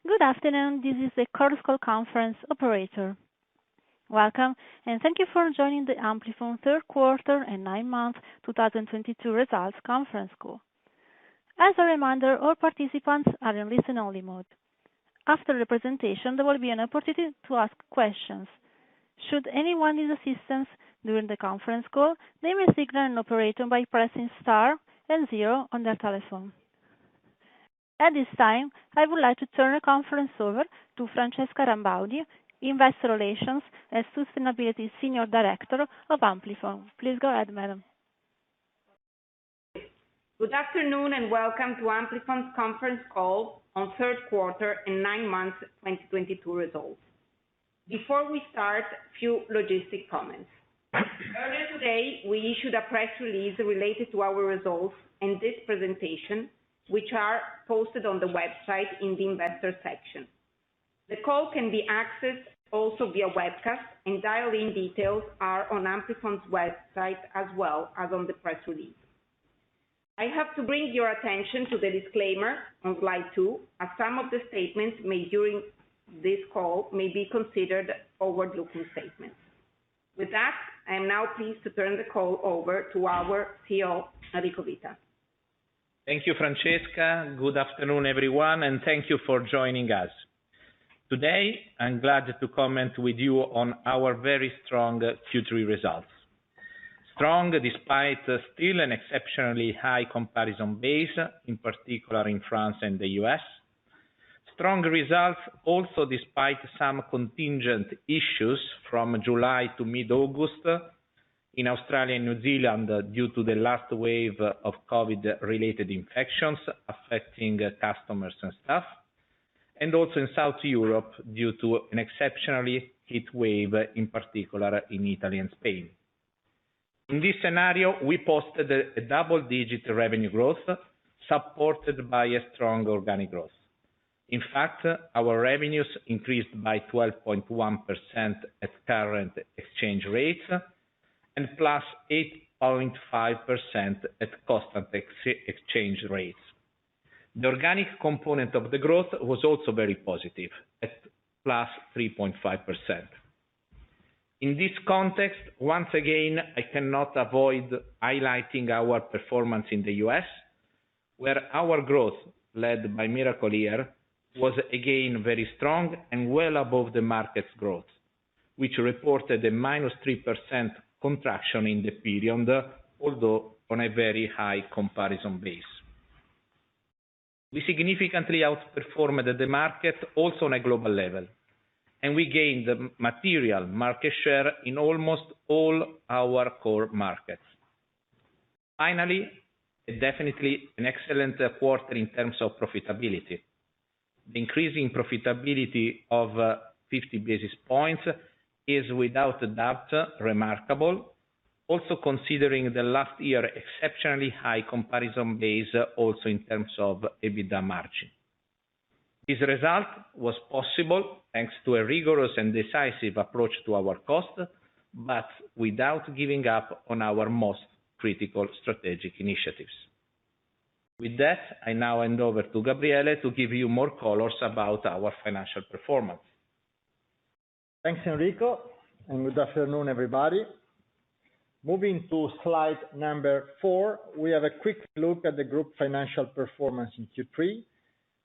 Good afternoon, this is the Chorus Call conference operator. Welcome, and thank you for joining the Amplifon third quarter and 9-month 2022 results conference call. As a reminder, all participants are in listen-only mode. After the presentation, there will be an opportunity to ask questions. Should anyone need assistance during the conference call, they may signal an operator by pressing star and 0 on their telephone. At this time, I would like to turn the conference over to Francesca Rambaudi, Investor Relations and Sustainability Senior Director of Amplifon. Please go ahead, madam. Good afternoon and welcome to Amplifon's conference call on third quarter and 9 months 2022 results. Before we start, few logistic comments. Earlier today, we issued a press release related to our results and this presentation, which are posted on the website in the investor section. The call can be accessed also via webcast, and dial-in details are on Amplifon's website as well as on the press release. I have to bring your attention to the disclaimer on slide 2, as some of the statements made during this call may be considered forward-looking statements. With that, I am now pleased to turn the call over to our CEO, Enrico Vita. Thank you, Francesca. Good afternoon, everyone, and thank you for joining us. Today, I'm glad to comment with you on our very strong Q3 results. Strong despite still an exceptionally high comparison base, in particular in France and the US. Strong results also despite some contingent issues from July to mid-August in Australia and New Zealand due to the last wave of COVID-related infections affecting customers and staff, and also in South Europe due to an exceptionally heat wave, in particular in Italy and Spain. In this scenario, we posted a double-digit revenue growth supported by a strong organic growth. In fact, our revenues increased by 12.1% at current exchange rates and plus 8.5% at constant exchange rates. The organic component of the growth was also very positive, at plus 3.5%. In this context, once again, I cannot avoid highlighting our performance in the US, where our growth, led by Miracle-Ear, was again very strong and well above the market's growth, which reported a minus 3% contraction in the period, although on a very high comparison base. We significantly outperformed the market also on a global level, and we gained material market share in almost all our core markets. Finally, definitely an excellent quarter in terms of profitability. The increase in profitability of 50 basis points is without a doubt remarkable, also considering the last year exceptionally high comparison base also in terms of EBITDA margin. This result was possible thanks to a rigorous and decisive approach to our cost, but without giving up on our most critical strategic initiatives. With that, I now hand over to Gabriele to give you more colors about our financial performance. Thanks, Enrico, and good afternoon, everybody. Moving to slide number 4, we have a quick look at the group financial performance in Q3,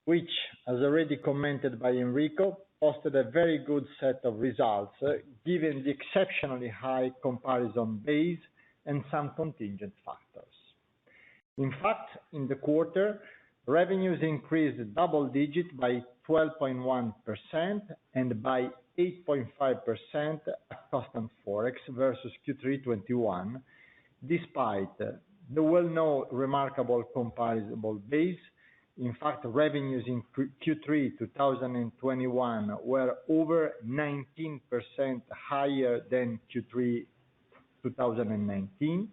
which, as already commented by Enrico, posted a very good set of results, given the exceptionally high comparison base and some contingent factors. In fact, in the quarter, revenues increased double-digit by 12.1% and by 8.5% at constant forex versus Q3 21, despite the well-known remarkable comparable base. In fact, revenues in Q3 2021 were over 19% higher than Q3 2019.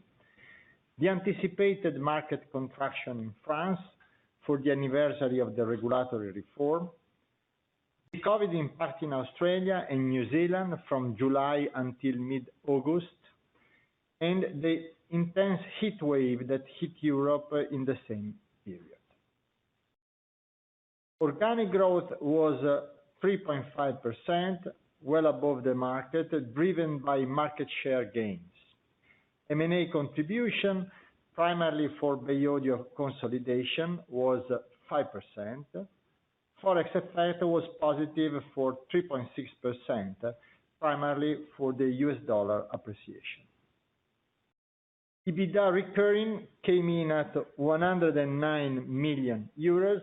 The anticipated market contraction in France for the anniversary of the regulatory reform, the COVID impact in Australia and New Zealand from July until mid-August, and the intense heat wave that hit Europe in the same period. Organic growth was 3.5%, well above the market, driven by market share gains. M&A contribution, primarily for Bay Audio consolidation, was 5%. Forex effect was positive for 3.6%, primarily for the US dollar appreciation. EBITDA recurring came in at 109 million euros,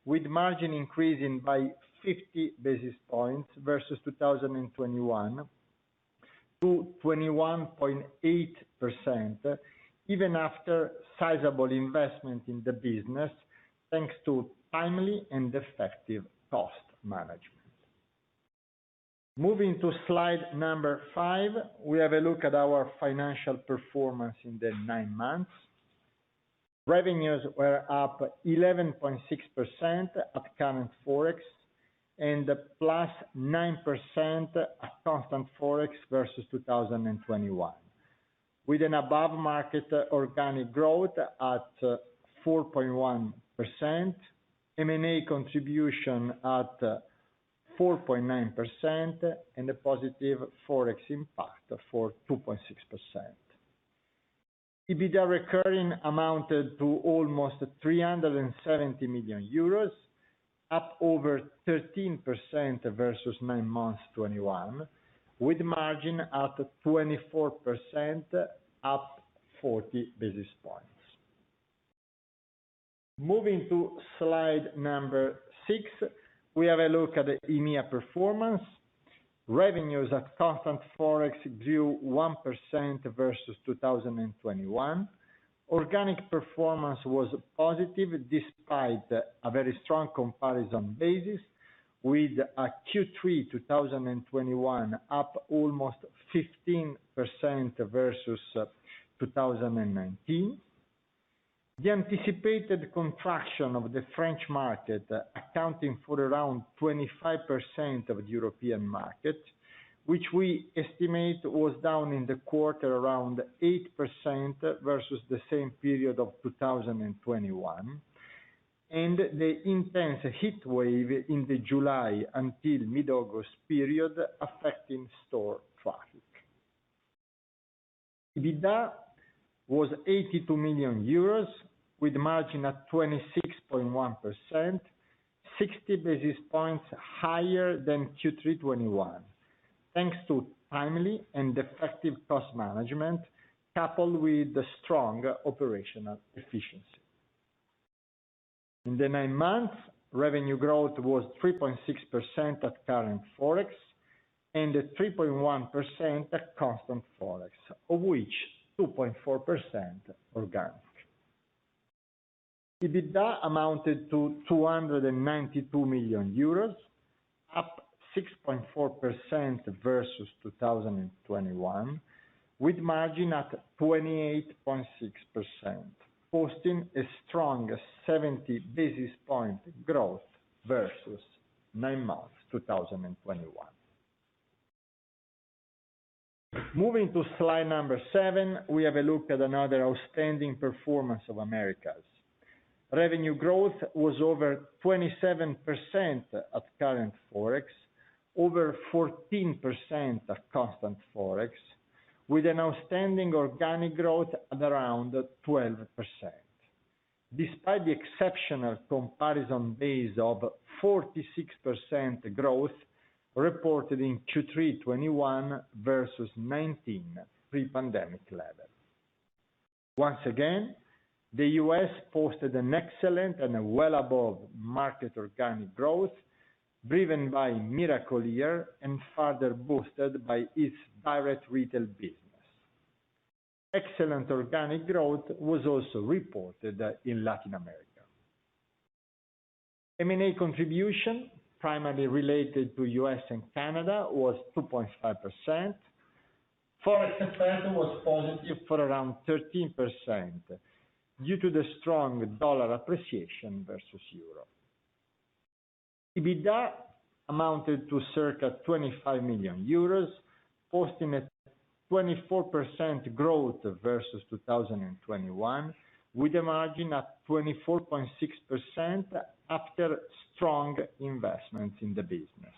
with margin increasing by 50 basis points versus 2021 to 21.8%, even after sizable investment in the business, thanks to timely and effective cost management. Moving to slide number 5, we have a look at our financial performance in the 9 months. Revenues were up 11.6% at current Forex and plus 9% at constant Forex versus 2021, with an above-market organic growth at 4.1%, M&A contribution at 4.9%, and a positive Forex impact for 2.6%. EBITDA recurring amounted to almost 370 million euros, up over 13% versus 9 months 21, with margin at 24%, up 40 basis points. Moving to slide number 6, we have a look at the EMEA performance. Revenues at constant Forex grew 1% versus 2021. Organic performance was positive despite a very strong comparison basis, with a Q3 2021 up almost 15% versus 2019. The anticipated contraction of the French market, accounting for around 25% of the European market, which we estimate was down in the quarter around 8% versus the same period of 2021, and the intense heat wave in the July until mid-August period affecting store traffic. EBITDA was 82 million euros, with margin at 26.1%, 60 basis points higher than Q3 21, thanks to timely and effective cost management, coupled with the strong operational efficiency. In the 9 months, revenue growth was 3.6% at current Forex and 3.1% at constant Forex, of which 2.4% organic. EBITDA amounted to 292 million euros, up 6.4% versus 2021, with margin at 28.6%, posting a strong 70 basis point growth versus 9 months 2021. Moving to slide number 7, we have a look at another outstanding performance of Americas. Revenue growth was over 27% at current Forex, over 14% at constant Forex, with an outstanding organic growth at around 12%. Despite the exceptional comparison base of 46% growth reported in Q3 21 versus 19 pre-pandemic level. Once again, the US posted an excellent and well above market organic growth, driven by Miracle-Ear and further boosted by its direct retail business. Excellent organic growth was also reported in Latin America. M&A contribution, primarily related to US and Canada, was 2.5%. Forex effect was positive for around 13% due to the strong dollar appreciation versus euro. EBITDA amounted to circa 25 million euros, posting a 24% growth versus 2021, with a margin at 24.6%, after strong investments in the business.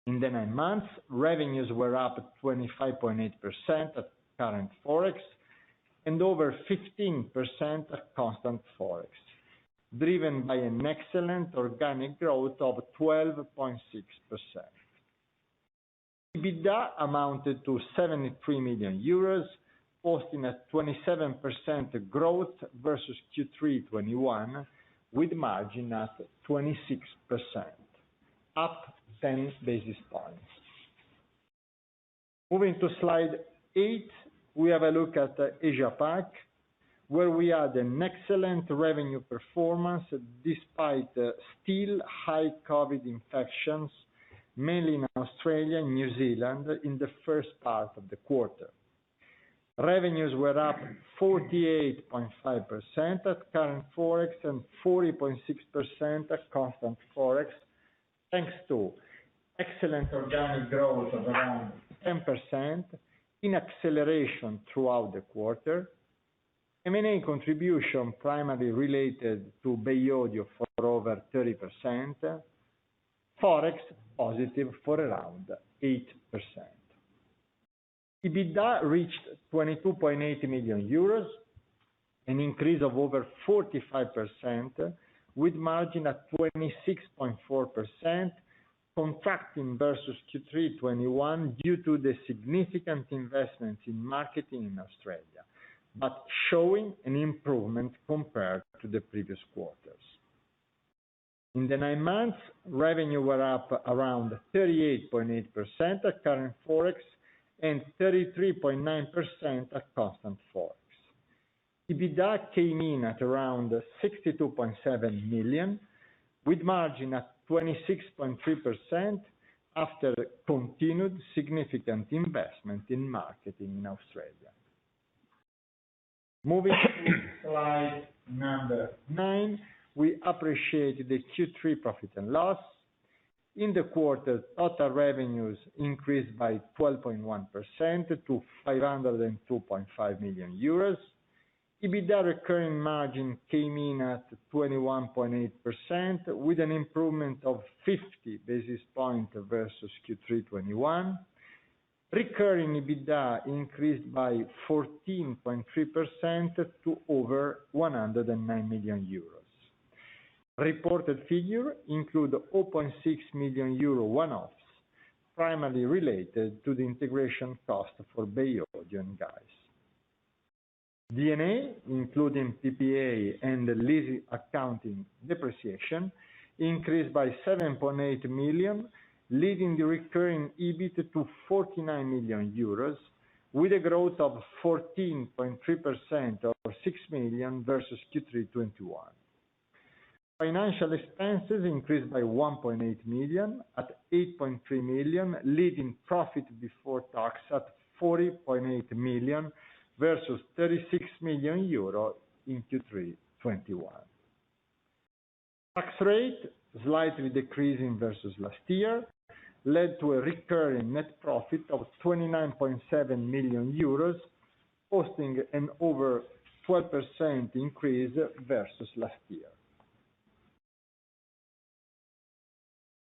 In the 9 months, revenues were up 25.8% at current Forex and over 15% at constant Forex, driven by an excellent organic growth of 12.6%. EBITDA amounted to 73 million euros, posting a 27% growth versus Q3 21, with margin at 26%, up 10 basis points. Moving to slide 8, we have a look at Asia Pac, where we had an excellent revenue performance despite still high COVID infections, mainly in Australia and New Zealand in the first part of the quarter. Revenues were up 48.5% at current Forex and 40.6% at constant Forex, thanks to excellent organic growth of around 10% in acceleration throughout the quarter, M&A contribution primarily related to Bay Audio for over 30%, Forex positive for around 8%. EBITDA reached 22.8 million euros, an increase of over 45%, with margin at 26.4%, contracting versus Q3 21 due to the significant investments in marketing in Australia, but showing an improvement compared to the previous quarters. In the 9 months, revenue were up around 38.8% at current Forex and 33.9% at constant Forex. EBITDA came in at around 62.7 million, with margin at 26.3% after continued significant investment in marketing in Australia. Moving to slide number 9, we appreciate the Q3 profit and loss. In the quarter, total revenues increased by 12.1% to 502.5 million euros. EBITDA recurring margin came in at 21.8% with an improvement of 50 basis points versus Q3 21. Recurring EBITDA increased by 14.3% to over 109 million euros. Reported figure include 0.6 million euro one-offs, primarily related to the integration cost for Bay Audio and Guys. D&A, including PPA and lease accounting depreciation, increased by 7.8 million, leading the recurring EBIT to 49 million euros, with a growth of 14.3% or 6 million versus Q3 21. Financial expenses increased by 1.8 million at 8.3 million, leading profit before tax at 40.8 million versus 36 million euro in Q3 21. Tax rate slightly decreasing versus last year led to a recurring net profit of 29.7 million euros, posting an over 12% increase versus last year.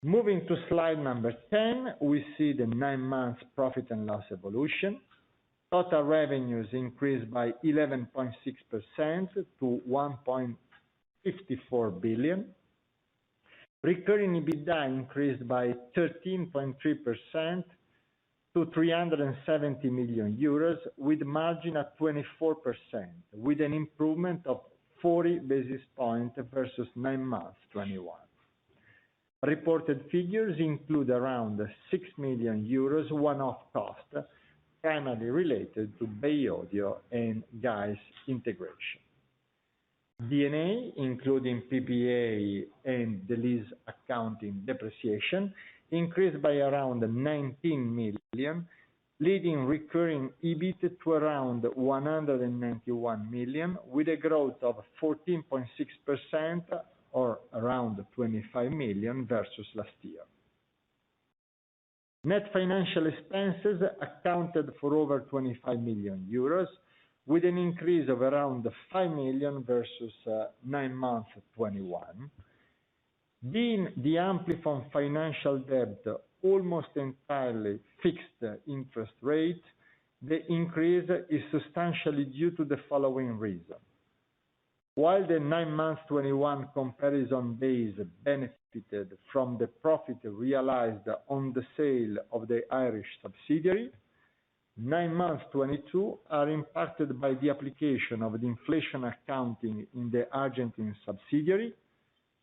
Moving to slide number 10, we see the 9 months profit and loss evolution. Total revenues increased by 11.6% to 1.54 billion. Recurring EBITDA increased by 13.3% to 370 million euros, with margin at 24%, with an improvement of 40 basis points versus 9 months 21. Reported figures include around 6 million euros one-off cost, primarily related to Bay Audio and Guys integration. D&A, including PPA and the lease accounting depreciation, increased by around 19 million, leading recurring EBIT to around 191 million, with a growth of 14.6% or around 25 million versus last year. Net financial expenses accounted for over 25 million euros, with an increase of around 5 million versus 9 months 21. Being the Amplifon financial debt almost entirely fixed interest rate, the increase is substantially due to the following reason. While the 9 months 21 comparison base benefited from the profit realized on the sale of the Irish subsidiary, 9 months 22 are impacted by the application of the inflation accounting in the Argentine subsidiary,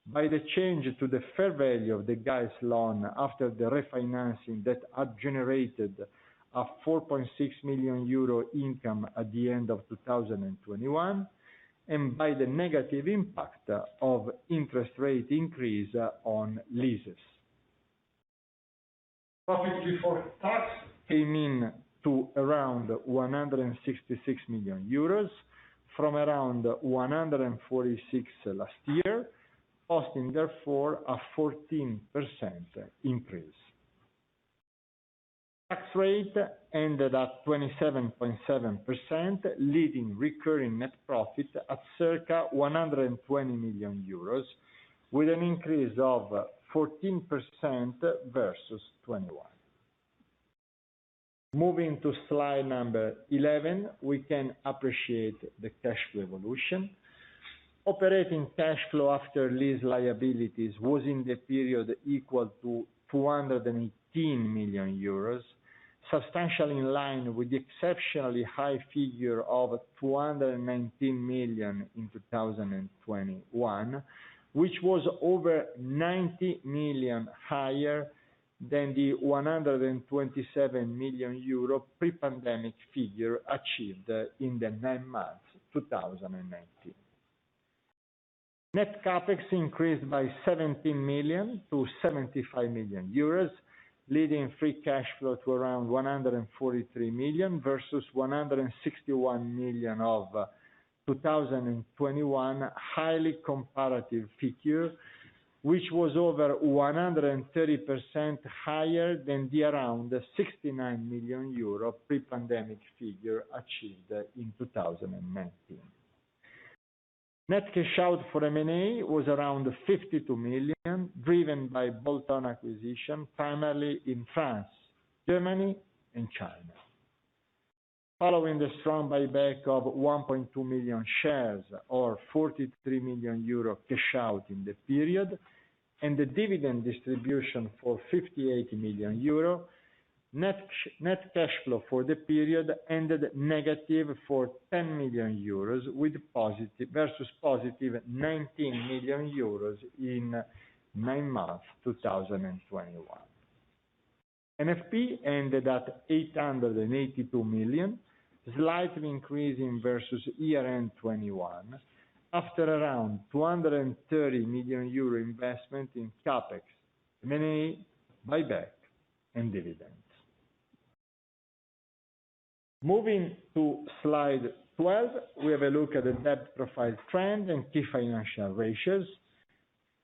by the change to the fair value of the GAES loan after the refinancing that had generated a 4.6 million euro income at the end of 2021, and by the negative impact of interest rate increase on leases. Profit before tax came in to around 166 million euros from around 146 last year, posting therefore a 14% increase. Tax rate ended at 27.7%, leading recurring net profit at circa 120 million euros, with an increase of 14% versus 21. Moving to slide number 11, we can appreciate the cash flow evolution. Operating cash flow after lease liabilities was in the period equal to 218 million euros, substantially in line with the exceptionally high figure of 219 million in 2021, which was over 90 million higher than the 127 million euro pre-pandemic figure achieved in the 9 months 2019. Net capex increased by 17 million to 75 million euros, leading free cash flow to around 143 million versus 161 million of 2021 highly comparative figure, which was over 130% higher than the around 69 million euro pre-pandemic figure achieved in 2019. Net cash out for M&A was around 52 million, driven by bolt-on acquisition, primarily in France, Germany, and China. Following the strong buyback of 1.2 million shares, or 43 million euro cash out in the period, and the dividend distribution for 58 million euro, net cash flow for the period ended negative for 10 million euros versus positive 19 million euros in 9 months 2021. NFP ended at 882 million, slightly increasing versus year-end 21, after around 230 million euro investment in capex, M&A, buyback, and dividends. Moving to slide 12, we have a look at the debt profile trend and key financial ratios.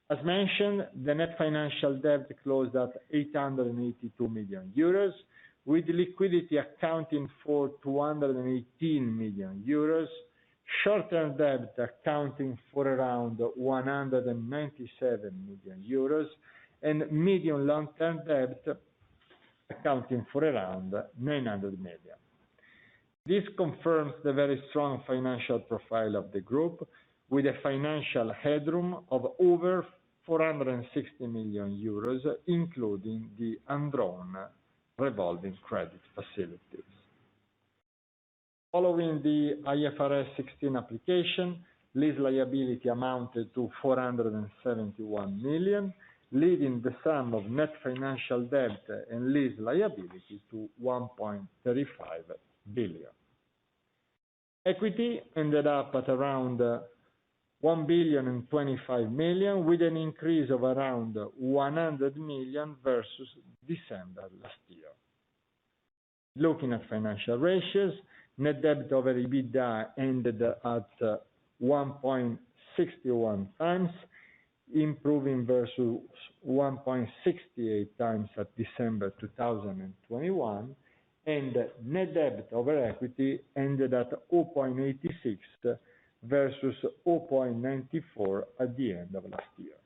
As mentioned, the net financial debt closed at 882 million euros, with liquidity accounting for 218 million euros, short-term debt accounting for around 197 million euros, and medium long-term debt accounting for around 900 million. This confirms the very strong financial profile of the group, with a financial headroom of over 460 million euros, including the undrawn revolving credit facilities. Following the IFRS 16 application, lease liability amounted to 471 million, leading the sum of net financial debt and lease liability to 1.35 billion. Equity ended up at around 1.025 billion, with an increase of around 100 million versus December last year. Looking at financial ratios, net debt over EBITDA ended at 1.61 times, improving versus 1.68 times at December 2021, and net debt over equity ended at 0.86 versus 0.94 at the end of last year.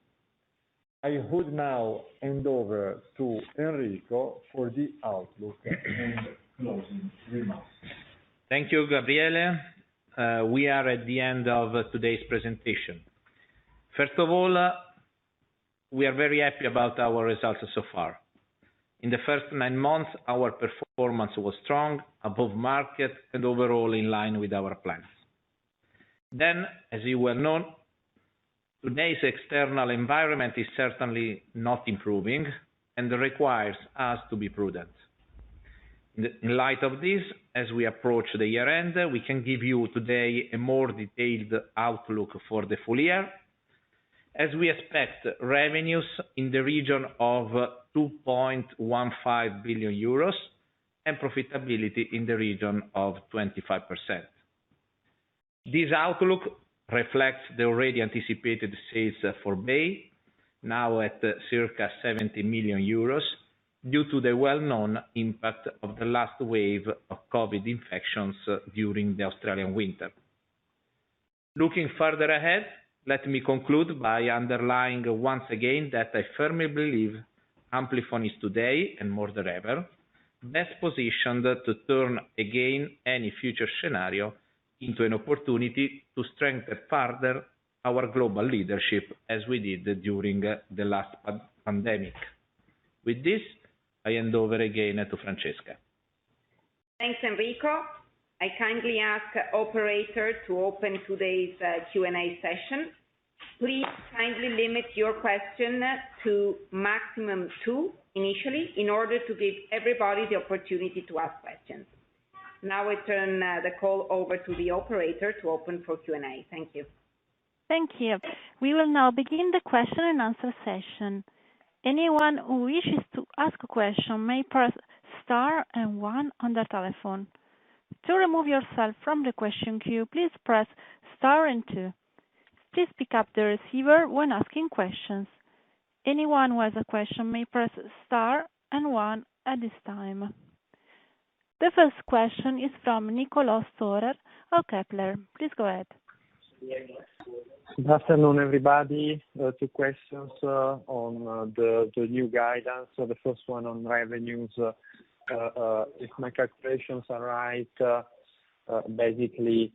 I would now hand over to Enrico for the outlook and closing remarks. Thank you, Gabriele. We are at the end of today's presentation. First of all, we are very happy about our results so far. In the first 9 months, our performance was strong, above market, and overall in line with our plans. Then, as you well know, today's external environment is certainly not improving and requires us to be prudent. In light of this, as we approach the year end, we can give you today a more detailed outlook for the full year, as we expect revenues in the region of 2.15 billion euros and profitability in the region of 25%. This outlook reflects the already anticipated sales for Bay, now at circa 70 million euros, due to the well-known impact of the last wave of COVID infections during the Australian winter. Looking further ahead, let me conclude by underlining once again that I firmly believe Amplifon is today, and more than ever, best positioned to turn again any future scenario into an opportunity to strengthen further our global leadership as we did during the last pandemic. With this, I hand over again to Francesca. Thanks, Enrico. I kindly ask operator to open today's Q&A session. Please kindly limit your question to maximum 2 initially, in order to give everybody the opportunity to ask questions. Now I turn the call over to the operator to open for Q&A. Thank you. Thank you. We will now begin the question and answer session. Anyone who wishes to ask a question may press star and 1 on their telephone. To remove yourself from the question queue, please press star and 2. Please pick up the receiver when asking questions. Anyone who has a question may press star and 1 at this time. The first question is from Niccolò Storer of Kepler. Please go ahead. Good afternoon, everybody. 2 questions on the new guidance. So the first one on revenues. If my calculations are right, basically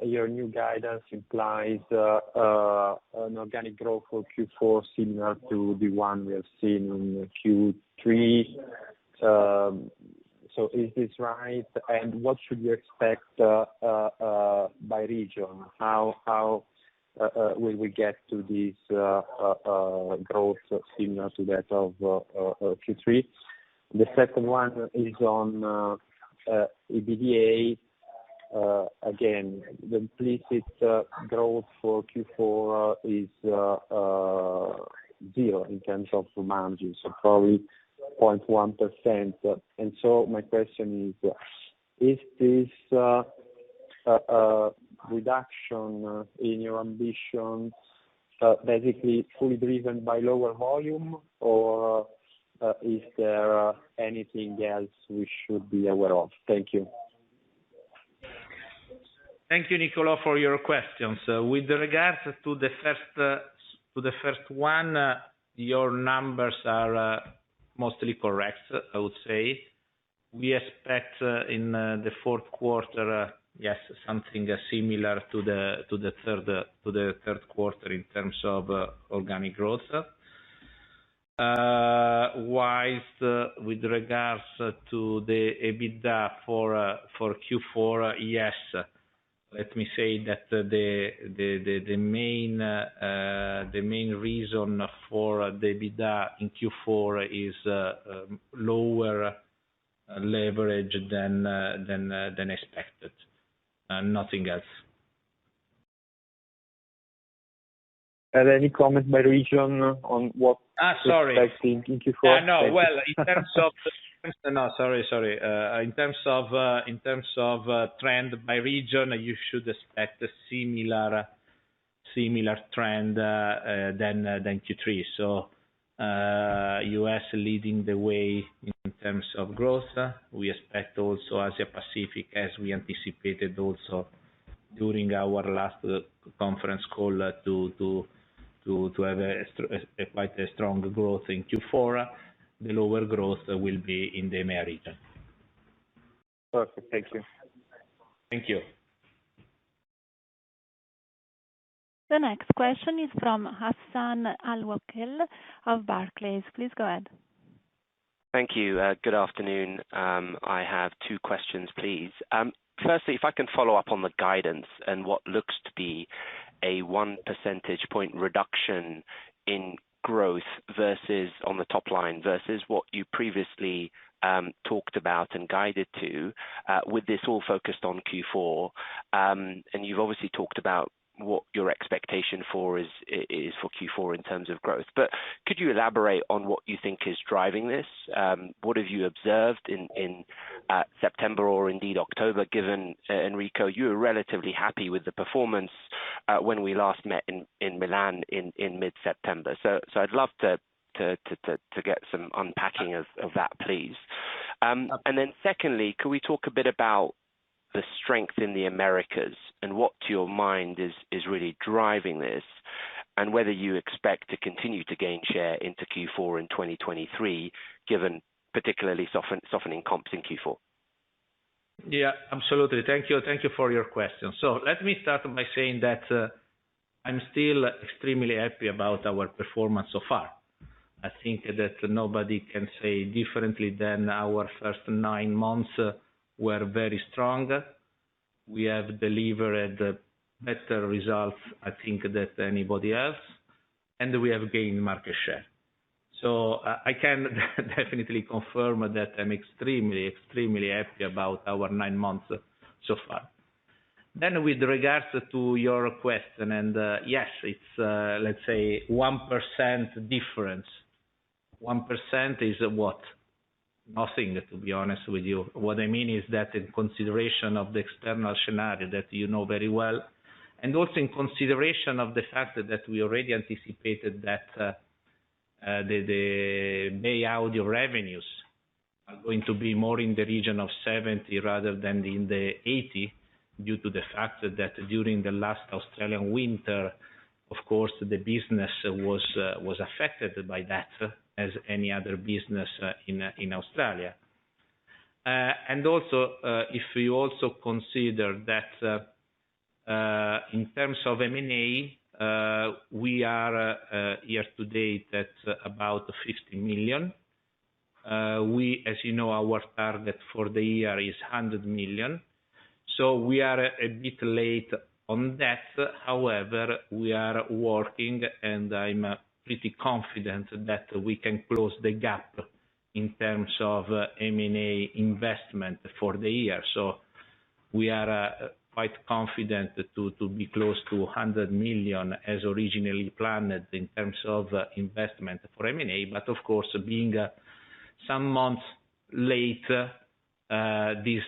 your new guidance implies an organic growth for Q4 similar to the one we have seen in Q3. So is this right? And what should you expect by region? How will we get to this growth similar to that of Q3? The second one is on EBITDA. Again, the implicit growth for Q4 is 0 in terms of margins, so probably 0.1%. And so my question is this reduction in your ambition basically fully driven by lower volume, or is there anything else we should be aware of? Thank you. Thank you, Niccolò, for your questions. With regards to the first one, your numbers are mostly correct, I would say. We expect in the fourth quarter, yes, something similar to the third quarter in terms of organic growth. Whilst with regards to the EBITDA for Q4, yes, let me say that the main reason for the EBITDA in Q4 is lower leverage than expected, nothing else. Any comment by region on what sorry. to expect in Q4? No, well, in terms of no, sorry. In terms of trend by region, you should expect a similar trend than Q3. So US leading the way in terms of growth. We expect also Asia Pacific, as we anticipated also during our last conference call, to have quite a strong growth in Q4. The lower growth will be in the EMEA region. Perfect. Thank you. Thank you. The next question is from Hassan Al-Wakeel of Barclays. Please go ahead. Thank you. Good afternoon. I have two questions, please. Firstly, if I can follow up on the guidance and what looks to be a 1 percentage point reduction in growth versus on the top line versus what you previously talked about and guided to, with this all focused on Q4. And you've obviously talked about what your expectation is for Q4 in terms of growth. But could you elaborate on what you think is driving this? What have you observed in September or indeed October, given, Enrico, you were relatively happy with the performance when we last met in Milan in mid-September. So I'd love to get some unpacking of that, please. And then secondly, could we talk a bit about the strength in the Americas and what to your mind is really driving this, and whether you expect to continue to gain share into Q4 in 2023, given particularly softening comps in Q4? Yeah, absolutely. Thank you for your question. So let me start by saying that I'm still extremely happy about our performance so far. I think that nobody can say differently than our first 9 months were very strong. We have delivered better results, I think, than anybody else, and we have gained market share. So I can definitely confirm that I'm extremely happy about our 9 months so far. Then with regards to your question, and yes, it's let's say 1% difference. 1% is what? Nothing, to be honest with you. What I mean is that in consideration of the external scenario that you know very well, and also in consideration of the fact that we already anticipated that the Bay Audio revenues are going to be more in the region of 70 rather than in the 80, due to the fact that during the last Australian winter, of course, the business was affected by that, as any other business in Australia. And also, if you also consider that in terms of M&A, we are year to date at about 50 million. We, as you know, our target for the year is 100 million. So we are a bit late on that. However, we are working, and I'm pretty confident that we can close the gap in terms of M&A investment for the year. So we are quite confident to be close to 100 million as originally planned in terms of investment for M&A. But of course, being some months late, this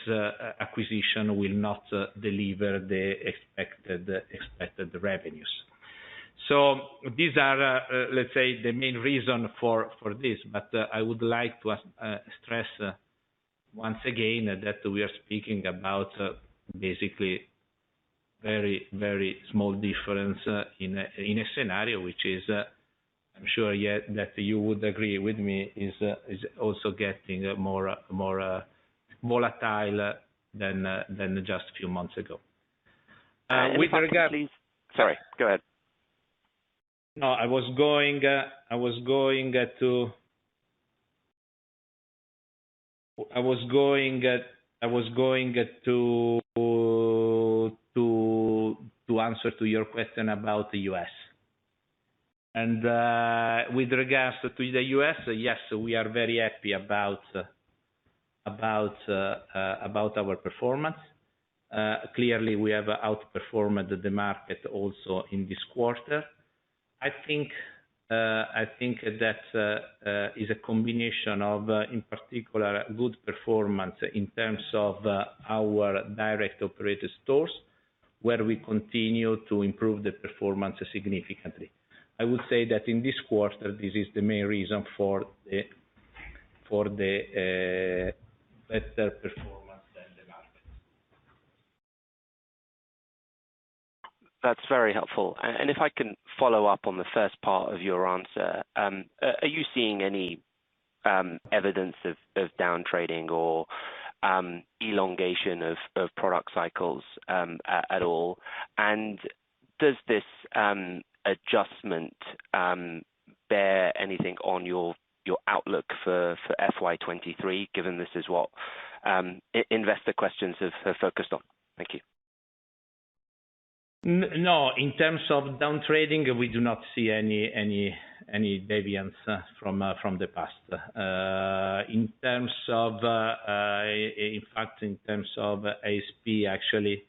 acquisition will not deliver the expected revenues. So these are, let's say, the main reason for this. But I would like to stress once again that we are speaking about basically very, very small difference in a scenario which is, I'm sure that you would agree with me, is also getting more volatile than just a few months ago. With regard, please. Sorry, go ahead. No, I was going to answer to your question about the US. And with regards to the US, yes, we are very happy about our performance. Clearly, we have outperformed the market also in this quarter. I think that is a combination of, in particular, good performance in terms of our direct operated stores, where we continue to improve the performance significantly. I would say that in this quarter, this is the main reason for the better performance than the market. That's very helpful. And if I can follow up on the first part of your answer, are you seeing any evidence of down trading or elongation of product cycles at all? And does this adjustment bear anything on your outlook for FY23, given this is what investor questions have focused on? Thank you. No, in terms of down trading, we do not see any deviance from the past. In terms of, in fact, in terms of ASP, actually,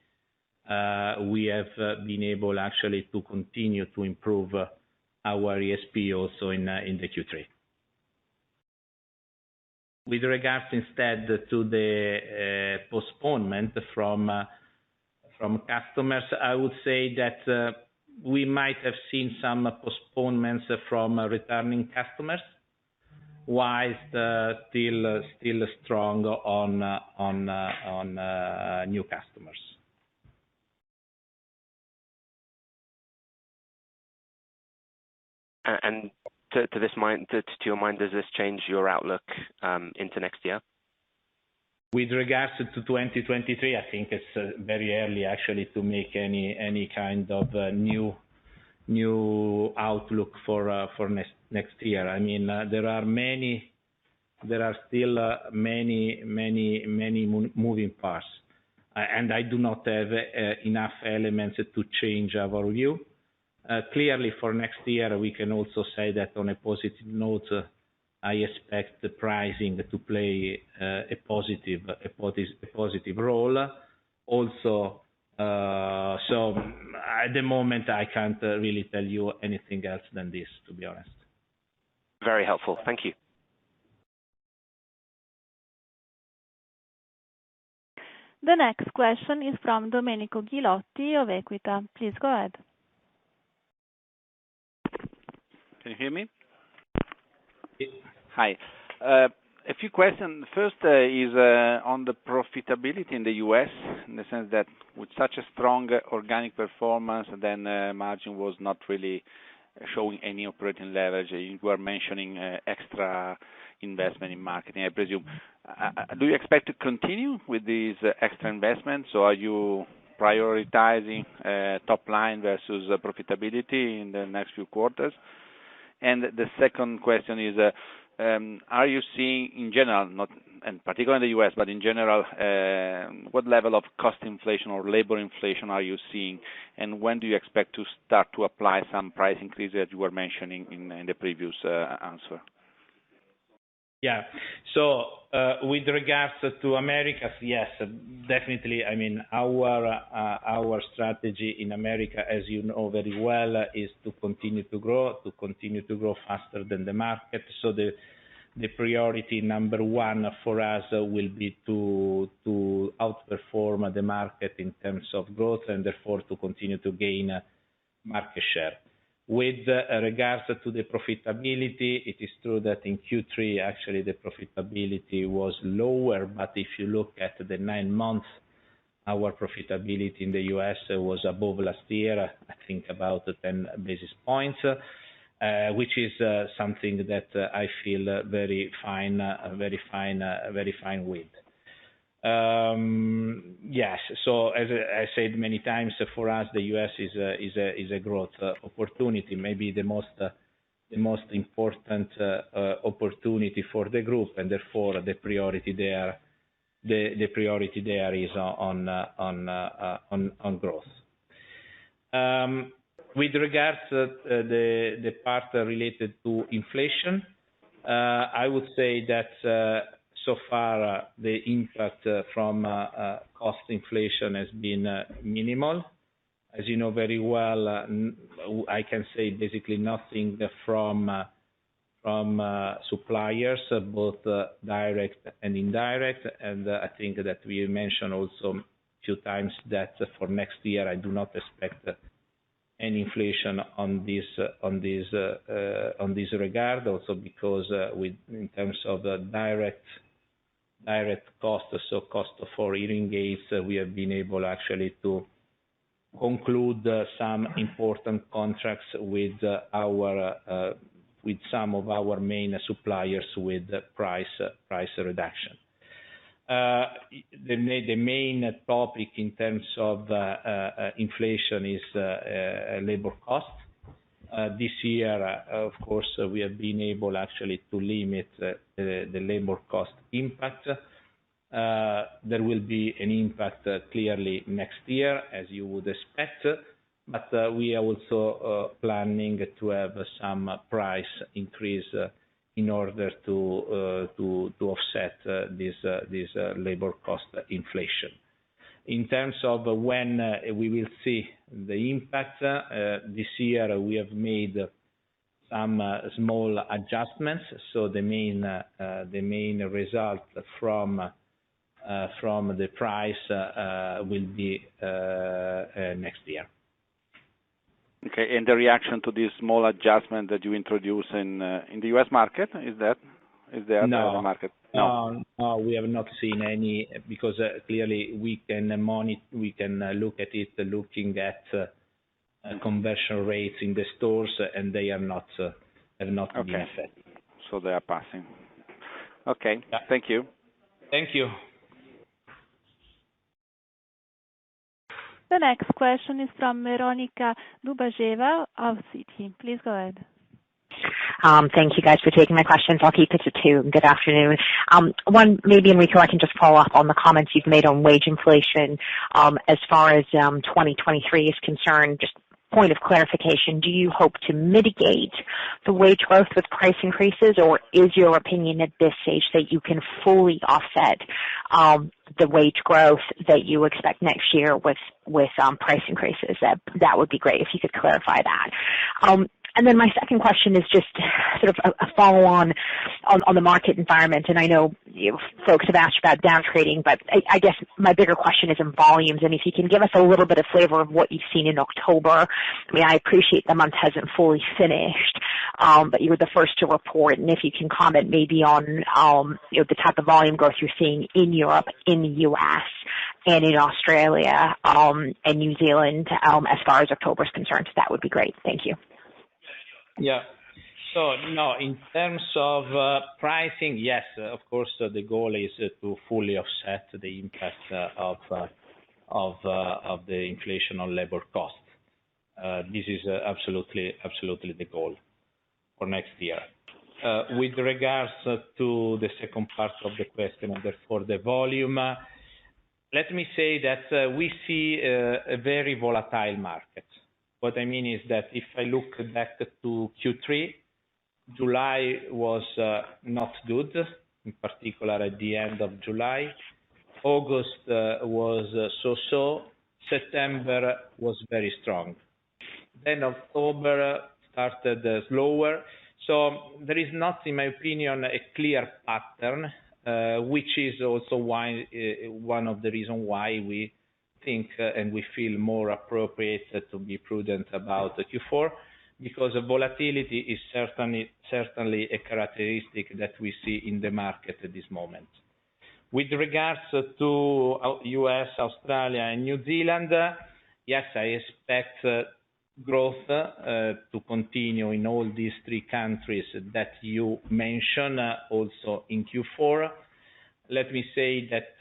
we have been able actually to continue to improve our ASP also in the Q3. With regards instead to the postponement from customers, I would say that we might have seen some postponements from returning customers, while still strong on new customers. And to your mind, does this change your outlook into next year? With regards to 2023, I think it's very early actually to make any kind of new outlook for next year. I mean, there are still many moving parts, and I do not have enough elements to change our view. Clearly, for next year, we can also say that on a positive note, I expect the pricing to play a positive role. Also, so at the moment, I can't really tell you anything else than this, to be honest. Very helpful. Thank you. The next question is from Domenico Ghilotti of Equita. Please go ahead. Can you hear me? Yeah. Hi. A few questions. First is on the profitability in the US, in the sense that with such a strong organic performance, then margin was not really showing any operating leverage. You were mentioning extra investment in marketing, I presume. Do you expect to continue with these extra investments, or are you prioritizing top line versus profitability in the next few quarters? And the second question is, are you seeing in general, not and particularly in the US, but in general, what level of cost inflation or labor inflation are you seeing, and when do you expect to start to apply some price increases that you were mentioning in the previous answer? Yeah. So with regards to Americas, yes, definitely. I mean, our strategy in America, as you know very well, is to continue to grow faster than the market. So the priority number one for us will be to outperform the market in terms of growth, and therefore to continue to gain market share. With regards to the profitability, it is true that in Q3, actually, the profitability was lower, but if you look at the 9 months, our profitability in the US was above last year, I think about 10 basis points, which is something that I feel very fine with. Yes. So as I said many times, for us, the US is a growth opportunity, maybe the most important opportunity for the group, and therefore the priority there is on growth. With regards to the part related to inflation, I would say that so far the impact from cost inflation has been minimal. As you know very well, I can say basically nothing from suppliers, both direct and indirect. And I think that we mentioned also a few times that for next year I do not expect any inflation on this regard, also because in terms of direct cost, so cost for hearing aids, we have been able actually to conclude some important contracts with some of our main suppliers with price reduction. The main topic in terms of inflation is labor cost. This year, of course, we have been able actually to limit the labor cost impact. There will be an impact clearly next year, as you would expect, but we are also planning to have some price increase in order to offset this labor cost inflation. In terms of when we will see the impact, this year we have made some small adjustments. So the main result from the price will be next year. Okay, and the reaction to this small adjustment that you introduced in the U.S. market, is there in the market? No, we have not seen any, because clearly we can look at it looking at conversion rates in the stores, and they are not have not been affected. So they are passing. Okay, yeah. Thank you. Thank you. The next question is from Veronika Dubajova of Citi. Please go ahead. Thank you guys for taking my questions. I'll keep it to two. Good afternoon. One, maybe Enrico, I can just follow up on the comments you've made on wage inflation. As far as 2023 is concerned, just point of clarification, do you hope to mitigate the wage growth with price increases, or is your opinion at this stage that you can fully offset the wage growth that you expect next year with price increases? That would be great if you could clarify that. And then my second question is just sort of a follow-on on the market environment. And I know folks have asked about down trading, but I guess my bigger question is in volumes. And if you can give us a little bit of flavor of what you've seen in October. I mean, I appreciate the month hasn't fully finished, but you were the first to report. And if you can comment maybe on the type of volume growth you're seeing in Europe, in the U.S., and in Australia and New Zealand as far as October is concerned, that would be great. Thank you. Yeah. So, no, in terms of pricing, yes, of course, the goal is to fully offset the impact of the inflation on labor cost. This is absolutely the goal for next year. With regards to the second part of the question, and therefore the volume, let me say that we see a very volatile market. What I mean is that if I look back to Q3, July was not good, in particular at the end of July. August was so-so. September was very strong. Then October started slower. So there is not, in my opinion, a clear pattern, which is also one of the reasons why we think and we feel more appropriate to be prudent about the Q4, because volatility is certainly a characteristic that we see in the market at this moment. With regards to US, Australia, and New Zealand, yes, I expect growth to continue in all these three countries that you mentioned, also in Q4. Let me say that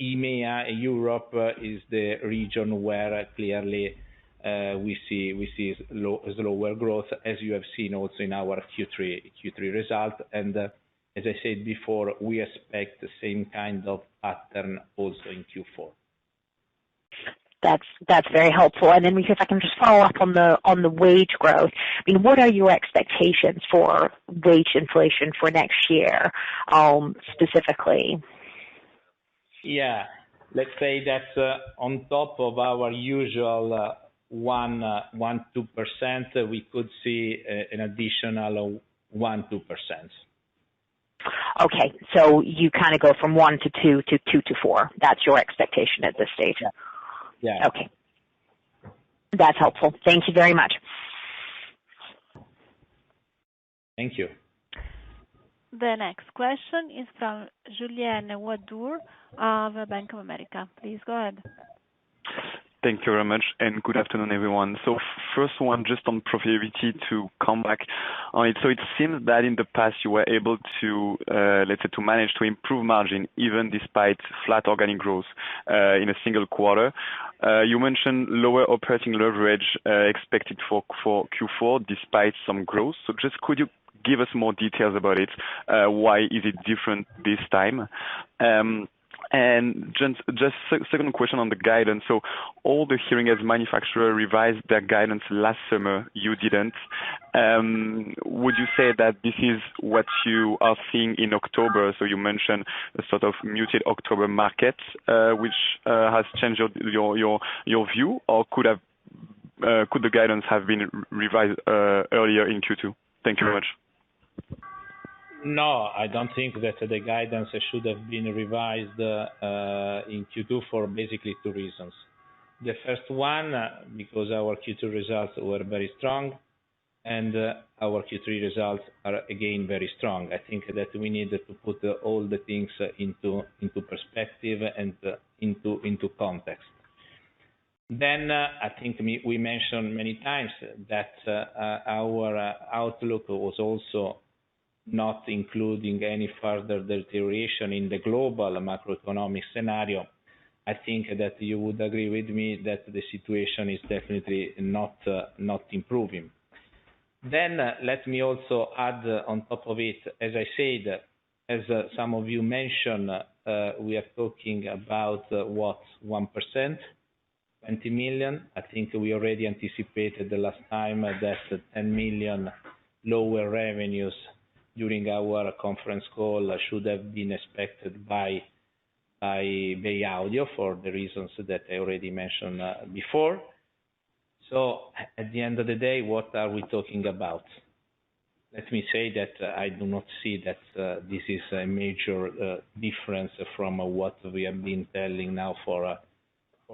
EMEA, Europe, is the region where clearly we see slower growth, as you have seen also in our Q3 result. And as I said before, we expect the same kind of pattern also in Q4. That's very helpful. And then if I can just follow up on the wage growth. I mean, what are your expectations for wage inflation for next year, specifically? Yeah, let's say that on top of our usual 1-2%, we could see an additional 1-2%. Okay, so you kind of go from 1 to 2 to 2 to 4. That's your expectation at this stage. Yeah. Okay. That's helpful. Thank you very much. Thank you. The next question is from Julien Ouaddour of Bank of America. Please go ahead. Thank you very much, and good afternoon, everyone. So first one, just on profitability to come back on it. So it seems that in the past you were able to, let's say, to manage to improve margin even despite flat organic growth in a single quarter. You mentioned lower operating leverage expected for Q4 despite some growth. So just could you give us more details about it? Why is it different this time? And just second question on the guidance. So all the hearing aids manufacturers revised their guidance last summer. You didn't. Would you say that this is what you are seeing in October? So you mentioned a sort of muted October market, which has changed your view, or could the guidance have been revised earlier in Q2? Thank you very much. No, I don't think that the guidance should have been revised in Q2 for basically two reasons. The first one, because our Q2 results were very strong, and our Q3 results are again very strong. I think that we need to put all the things into perspective and into context. Then I think we mentioned many times that our outlook was also not including any further deterioration in the global macroeconomic scenario. I think that you would agree with me that the situation is definitely not improving. Then let me also add on top of it, as I said, as some of you mentioned, we are talking about 1%, 20 million. I think we already anticipated the last time that 10 million lower revenues during our conference call should have been expected by Bay Audio for the reasons that I already mentioned before. So at the end of the day, what are we talking about? Let me say that I do not see that this is a major difference from what we have been telling now for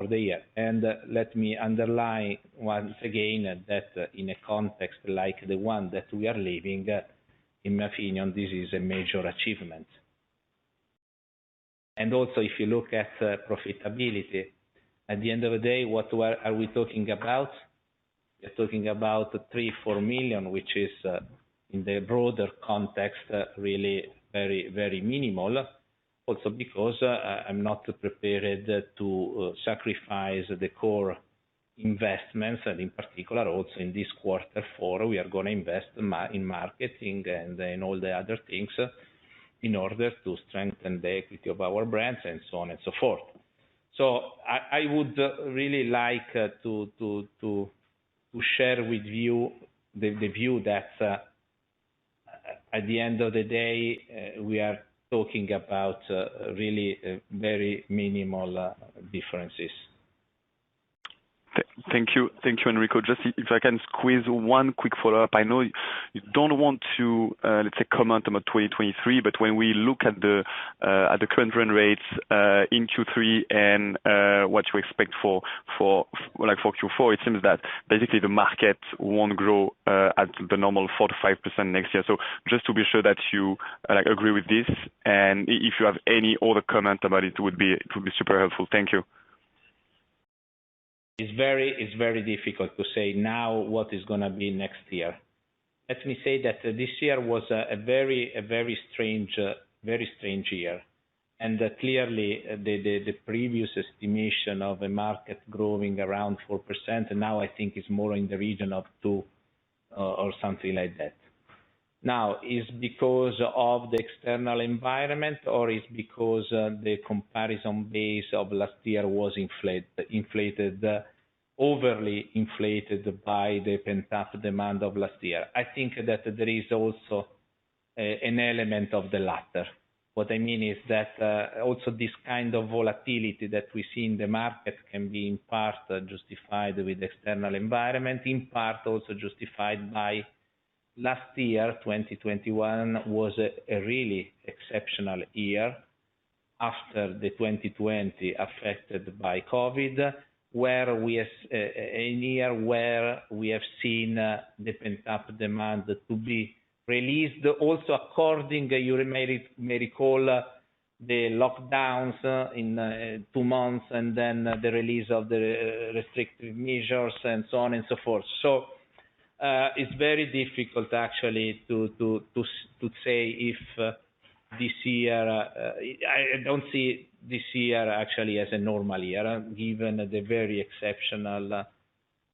the year. And let me underline once again that in a context like the one that we are living, in my opinion, this is a major achievement. And also, if you look at profitability, at the end of the day, what are we talking about? We're talking about 3-4 million, which is in the broader context really very, very minimal. Also because I'm not prepared to sacrifice the core investments, and in particular also in this Q4 we are going to invest in marketing and in all the other things in order to strengthen the equity of our brands and so on and so forth. So I would really like to share with you the view that at the end of the day we are talking about really very minimal differences. Thank you, Enrico. Just if I can squeeze one quick follow-up. I know you don't want to, let's say, comment about 2023, but when we look at the current run rates in Q3 and what you expect for Q4, it seems that basically the market won't grow at the normal 4 to 5% next year. So just to be sure that you agree with this, and if you have any other comment about it, it would be super helpful. Thank you. It's very difficult to say now what is going to be next year. Let me say that this year was a very strange year, and clearly the previous estimation of a market growing around 4% now I think is more in the region of 2 or something like that. Now, is because of the external environment, or is because the comparison base of last year was inflated, overly inflated by the pent-up demand of last year? I think that there is also an element of the latter. What I mean is that also this kind of volatility that we see in the market can be in part justified with the external environment, in part also justified by last year. 2021 was a really exceptional year after the 2020 affected by COVID, where we have a year where we have seen the pent-up demand to be released. Also, according, you may recall the lockdowns in 2 months, and then the release of the restrictive measures, and so on and so forth. So it's very difficult actually to say if this year, I don't see this year actually as a normal year, given the very exceptional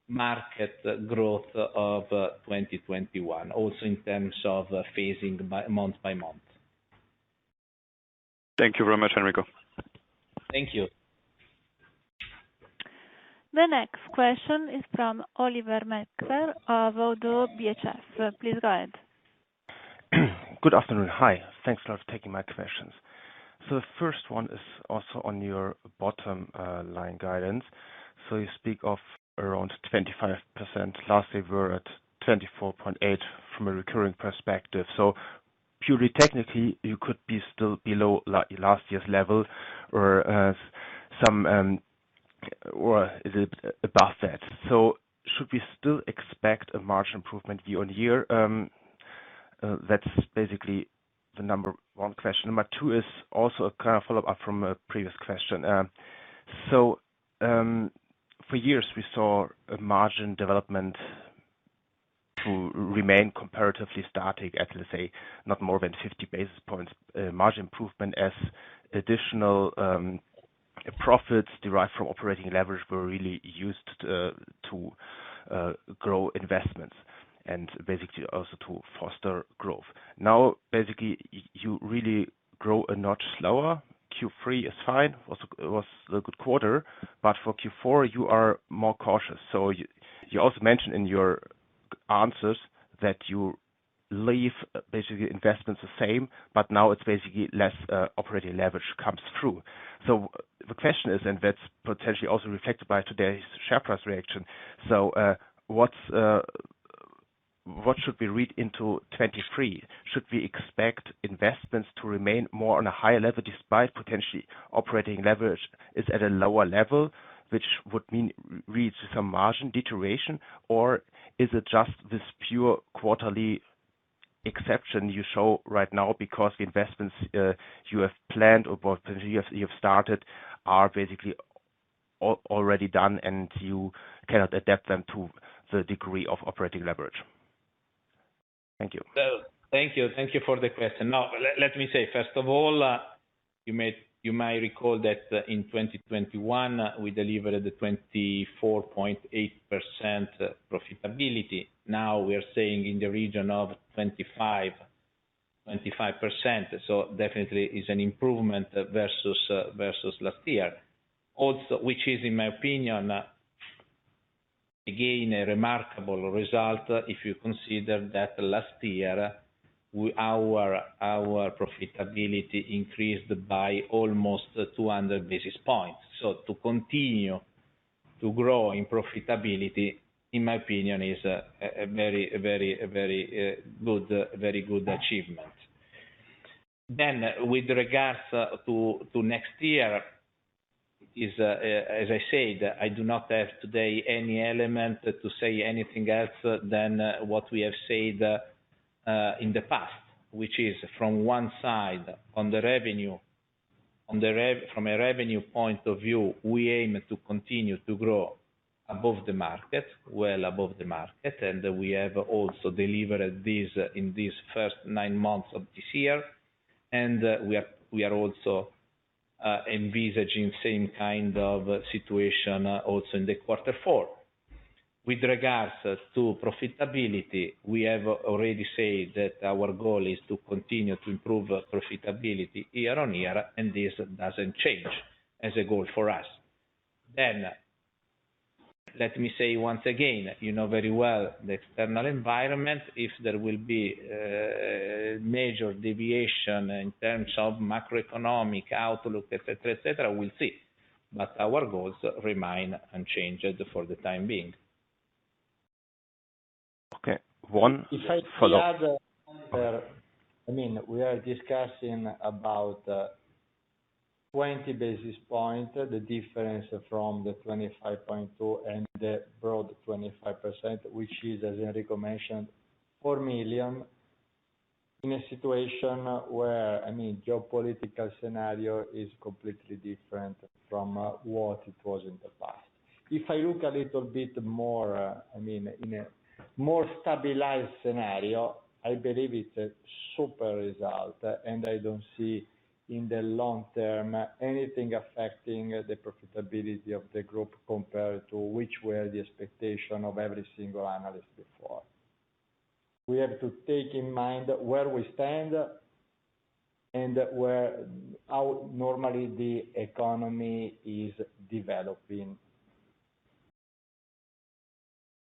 market growth of 2021, also in terms of phasing month by month. Thank you very much, Enrico. Thank you. The next question is from Oliver Metzger of ODDO BHF. Please go ahead. Good afternoon. Hi. Thanks a lot for taking my questions. So the first one is also on your bottom line guidance. So you speak of around 25%. Last year we were at 24.8 from a recurring perspective. So purely technically, you could be still below last year's level, or or is it above that? So should we still expect a margin improvement year on year? That's basically the number one question. Number two is also a kind of follow-up from a previous question. For years we saw a margin development to remain comparatively static at, let's say, not more than 50 basis points margin improvement, as additional profits derived from operating leverage were really used to grow investments and basically also to foster growth. Now, basically, you really grow a notch slower. Q3 is fine, was a good quarter, but for Q4 you are more cautious. So you also mentioned in your answers that you leave basically investments the same, but now it's basically less operating leverage comes through. So the question is, and that's potentially also reflected by today's share price reaction. So what should we read into 23? Should we expect investments to remain more on a higher level despite potentially operating leverage is at a lower level, which would mean reach some margin deterioration? Or is it just this pure quarterly exception you show right now because the investments you have planned or potentially you have started are basically already done and you cannot adapt them to the degree of operating leverage? Thank you. Thank you for the question. Now, let me say, first of all, you might recall that in 2021 we delivered the 24.8% profitability. Now we are saying in the region of 25%. So definitely is an improvement versus last year. Also, which is, in my opinion, again, a remarkable result if you consider that last year our profitability increased by almost 200 basis points. So to continue to grow in profitability, in my opinion, is a very good achievement. Then, with regards to next year, is as I said, I do not have today any element to say anything else than what we have said in the past, which is from one side on the revenue, from a revenue point of view, we aim to continue to grow above the market, well above the market, and we have also delivered this in these first 9 months of this year, and we are also envisaging same kind of situation also in the quarter 4. With regards to profitability, we have already said that our goal is to continue to improve profitability year on year, and this doesn't change as a goal for us. Then, let me say once again, you know very well the external environment. If there will be major deviation in terms of macroeconomic outlook, etc., we'll see. But our goals remain unchanged for the time being. Okay. One if I follow. add, I mean, we are discussing about 20 basis points, the difference from the 25.2 and the broad 25%, which is, as Enrico mentioned, 4 million in a situation where, geopolitical scenario is completely different from what it was in the past. If I look a little bit more, in a more stabilized scenario, I believe it's a super result, and I don't see in the long term anything affecting the profitability of the group compared to which were the expectation of every single analyst before. We have to take in mind where we stand and how normally the economy is developing.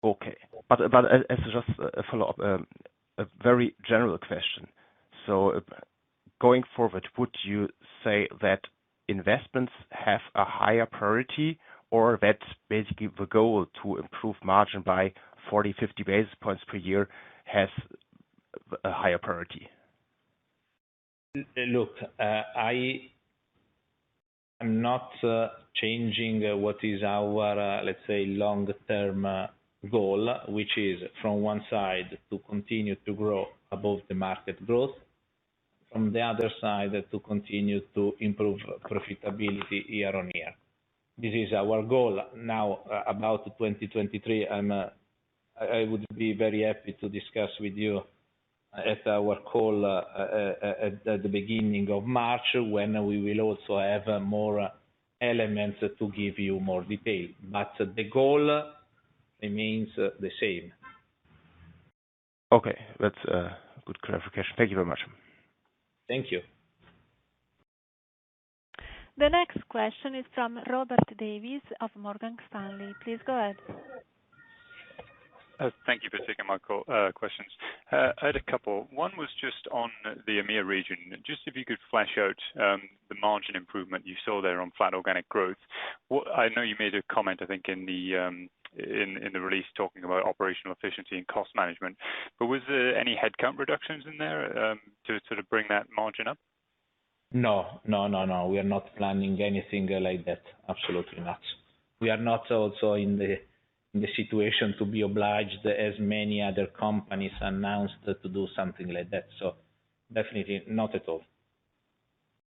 Okay, but as just a follow-up, a very general question. So going forward, would you say that investments have a higher priority, or that basically the goal to improve margin by 40, 50 basis points per year has a higher priority? Look, I am not changing what is our, let's say, long-term goal, which is from one side to continue to grow above the market growth, from the other side to continue to improve profitability year on year. This is our goal. Now, about 2023, I would be very happy to discuss with you at our call at the beginning of March, when we will also have more elements to give you more detail. But the goal remains the same. Okay, that's a good clarification. Thank you very much. Thank you. The next question is from Robert Davies of Morgan Stanley. Please go ahead. Thank you for taking my questions. I had a couple. One was just on the EMEA region. Just if you could flesh out the margin improvement you saw there on flat organic growth. I know you made a comment, I think, in the release talking about operational efficiency and cost management, but was there any headcount reductions in there to sort of bring that margin up? No. We are not planning anything like that. Absolutely not. We are not also in the situation to be obliged, as many other companies announced, to do something like that. So definitely not at all.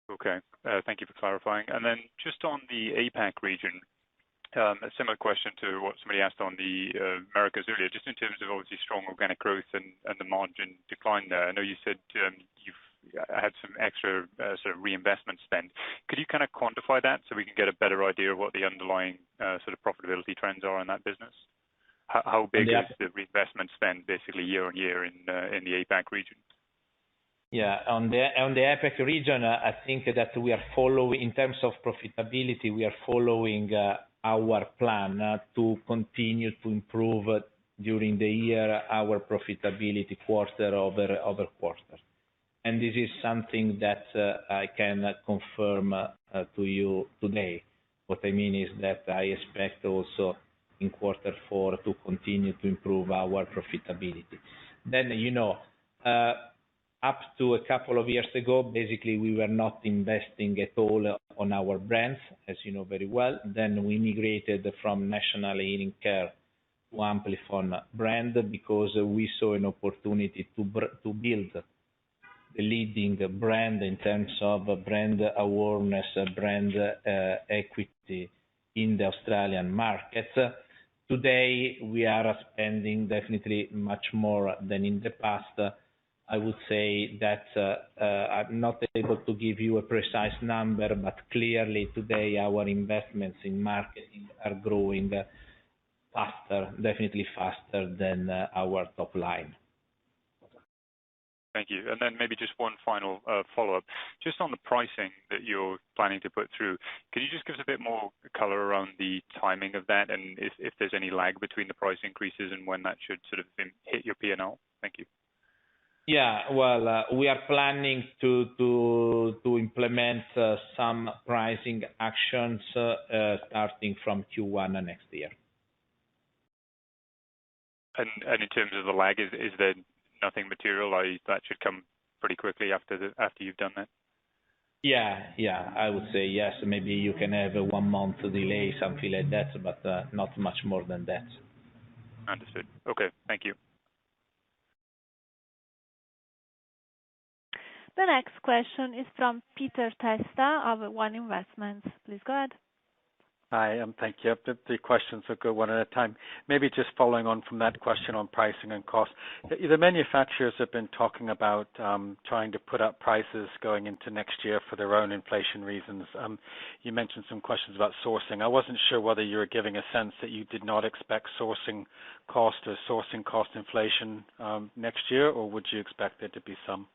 Okay. Thank you for clarifying. And then just on the APAC region, a similar question to what somebody asked on the Americas earlier, just in terms of obviously strong organic growth and the margin decline there. I know you said you've had some extra sort of reinvestment spend. Could you kind of quantify that so we can get a better idea of what the underlying sort of profitability trends are in that business? How big is the reinvestment spend basically year on year in the APAC region? Yeah, on the APAC region, I think that we are following, in terms of profitability, we are following our plan to continue to improve during the year our profitability quarter over quarter. And this is something that I can confirm to you today. What I mean is that I expect also in quarter 4 to continue to improve our profitability. Then, up to a couple of years ago, basically we were not investing at all on our brands, as you know very well. Then we migrated from National Hearing Care to Amplifon brand because we saw an opportunity to build the leading brand in terms of brand awareness, brand equity in the Australian market. Today, we are spending definitely much more than in the past. I would say that I'm not able to give you a precise number, but clearly today our investments in marketing are growing faster, definitely faster than our top line. Thank you. And then maybe just one final follow-up. Just on the pricing that you're planning to put through, can you just give us a bit more color around the timing of that and if there's any lag between the price increases and when that should sort of hit your P&L? Thank you. Yeah, well, we are planning to implement some pricing actions starting from Q1 next year. And in terms of the lag, is there nothing material that should come pretty quickly after you've done that? Yeah, I would say yes. Maybe you can have a 1 month delay, something like that, but not much more than that. Understood. Okay, thank you. The next question is from Peter Testa of One Investments. Please go ahead. Hi, thank you. The questions will go one at a time. Maybe just following on from that question on pricing and cost. The manufacturers have been talking about trying to put up prices going into next year for their own inflation reasons. You mentioned some questions about sourcing. I wasn't sure whether you were giving a sense that you did not expect sourcing cost inflation next year, or would you expect there to be some?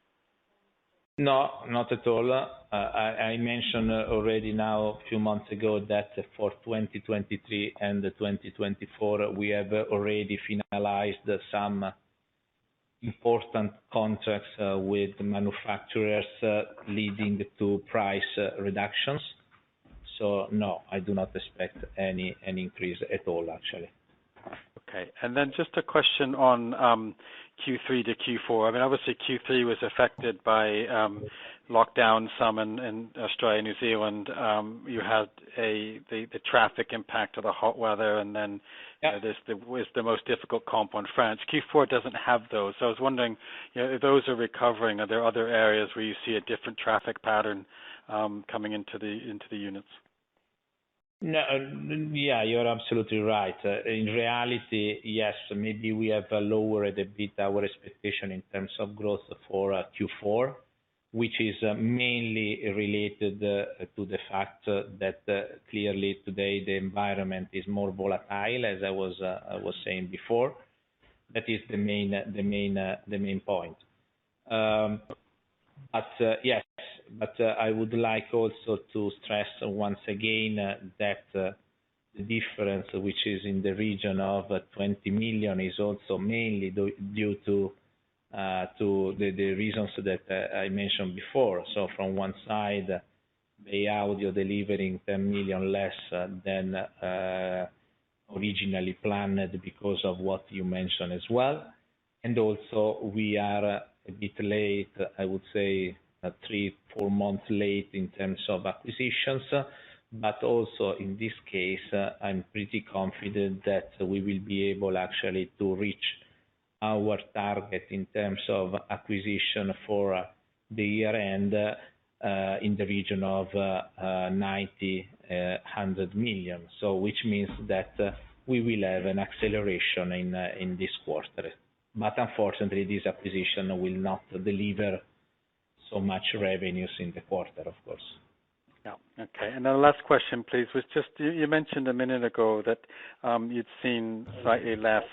No, not at all. I mentioned already now a few months ago that for 2023 and 2024, we have already finalized some important contracts with manufacturers leading to price reductions. So no, I do not expect any increase at all, actually. Okay. And then just a question on Q3 to Q4. I mean, obviously Q3 was affected by lockdown some in Australia, New Zealand. You had the traffic impact of the hot weather, and then there's the most difficult comp on France. Q4 doesn't have those. So I was wondering, if those are recovering, are there other areas where you see a different traffic pattern coming into the units? No, yeah, you're absolutely right. In reality, yes, maybe we have lowered a bit our expectation in terms of growth for Q4, which is mainly related to the fact that clearly today the environment is more volatile, as I was saying before. That is the main point. But I would like also to stress once again that the difference, which is in the region of 20 million, is also mainly due to the reasons that I mentioned before. So from one side, Bay Audio delivering 10 million less than originally planned because of what you mentioned as well. And also we are a bit late, I would say 3-4 months late in terms of acquisitions, but also in this case, I'm pretty confident that we will be able actually to reach our target in terms of acquisition for the year end in the region of 90-100 million. So which means that we will have an acceleration in this quarter. But unfortunately, this acquisition will not deliver so much revenues in the quarter, of course. Yeah. Okay. And then the last question, please, was just you mentioned a minute ago that you'd seen slightly less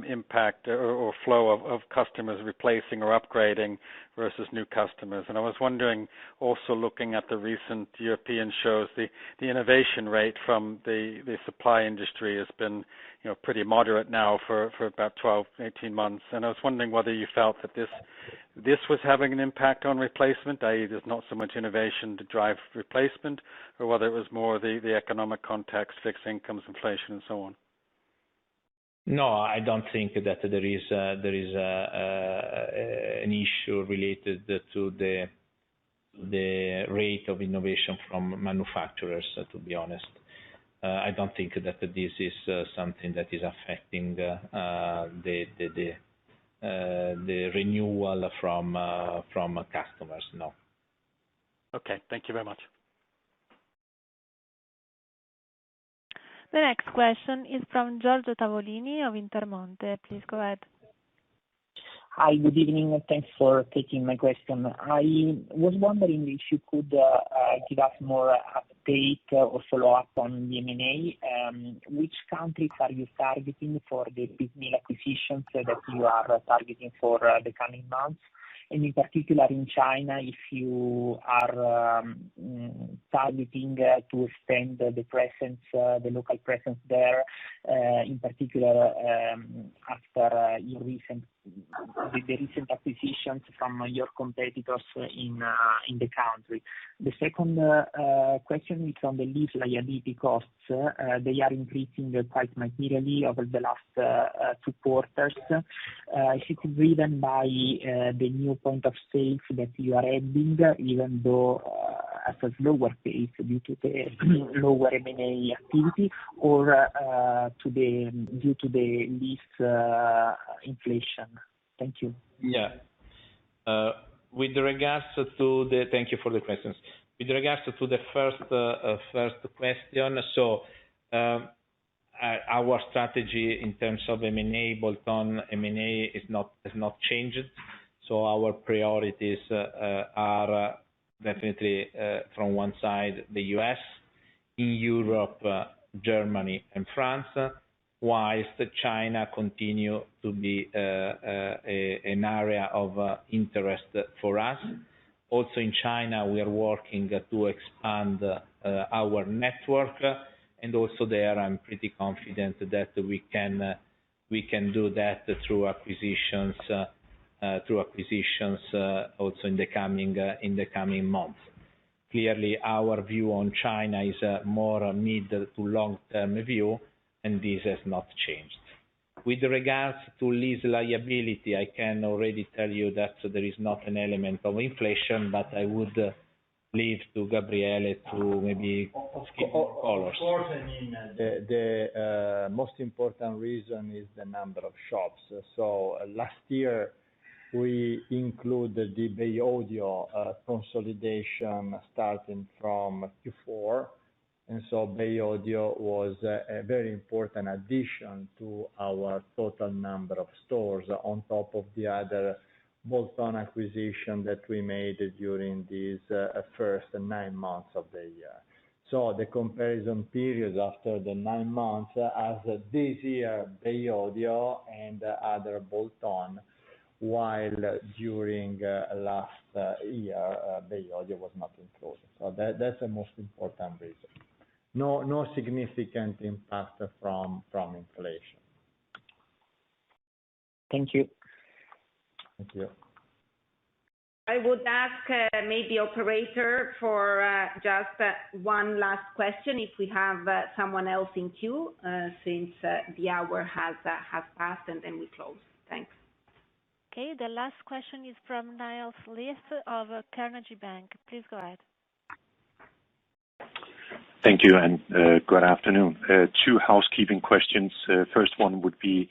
impact or flow of customers replacing or upgrading versus new customers. And I was wondering, also looking at the recent European shows, the innovation rate from the supply industry has been pretty moderate now for about 12-18 months. And I was wondering whether you felt that this was having an impact on replacement, i.e. there's not so much innovation to drive replacement, or whether it was more the economic context, fixed incomes, inflation, and so on. No, I don't think that there is an issue related to the rate of innovation from manufacturers, to be honest. I don't think that this is something that is affecting the renewal from customers. No. Okay. Thank you very much. The next question is from Giorgio Tavolini of Intermonte. Please go ahead. Hi, good evening, and thanks for taking my question. I was wondering if you could give us more update or follow-up on the M&A. Which countries are you targeting for the business acquisitions that you are targeting for the coming months? And in particular in China, if you are targeting to extend the presence, the local presence there, in particular after the recent acquisitions from your competitors in the country. The second question is on the lease liability costs. They are increasing quite materially over the last 2 quarters. Is it driven by the new point of sales that you are adding, even though at a slower pace due to the lower M&A activity or due to the lease inflation? Thank you. Yeah. With regards to the... Thank you for the questions. With regards to the first question, so our strategy in terms of M&A, bolt-on M&A has not changed. So our priorities are definitely from one side the US, in Europe, Germany and France, whilst China continue to be an area of interest for us. Also in China, we are working to expand our network, and also there I'm pretty confident that we can do that through acquisitions also in the coming months. Clearly, our view on China is a more mid to long-term view, and this has not changed. With regards to lease liability, I can already tell you that there is not an element of inflation, but I would leave to Gabriele to maybe give more colors. Of course, I mean, the most important reason is the number of shops. So last year, we included the Bay Audio consolidation starting from Q4. And so Bay Audio was a very important addition to our total number of stores on top of the other bolt-on acquisition that we made during these first 9 months of the year. So the comparison period after the 9 months as this year Bay Audio and other bolt-on, while during last year Bay Audio was not included. So that's the most important reason. No significant impact from inflation. Thank you. Thank you. I would ask maybe operator for just one last question if we have someone else in queue since the hour has passed and then we close. Thanks. Okay, the last question is from Niels Leth of Carnegie Bank. Please go ahead. Thank you and good afternoon. 2 housekeeping questions. First one would be,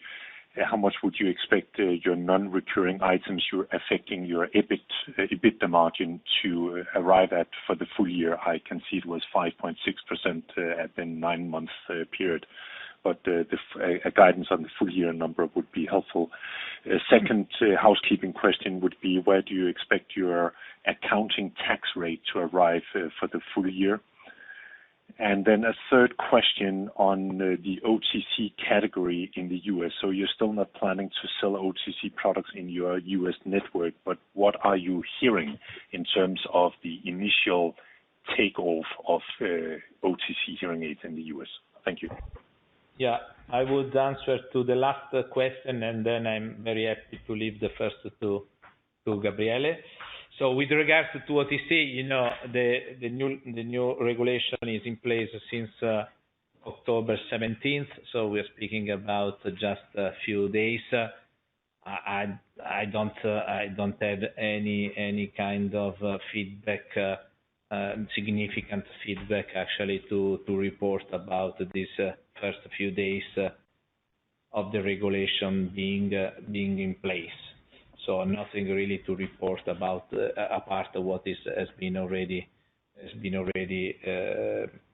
how much would you expect your non-recurring items you're affecting your EBITDA margin to arrive at for the full year? I can see it was 5.6% at the 9-month period, but a guidance on the full year number would be helpful. Second housekeeping question would be, where do you expect your accounting tax rate to arrive for the full year? And then a third question on the OTC category in the US. So you're still not planning to sell OTC products in your US network, but what are you hearing in terms of the initial takeoff of OTC hearing aids in the US? Thank you. Yeah, I would answer to the last question, and then I'm very happy to leave the first to Gabriele. So with regards to OTC, you know, the new regulation is in place since October 17th. So we're speaking about just a few days. I don't have any kind of feedback, significant feedback actually to report about this first few days of the regulation being in place. So nothing really to report about apart of what has been already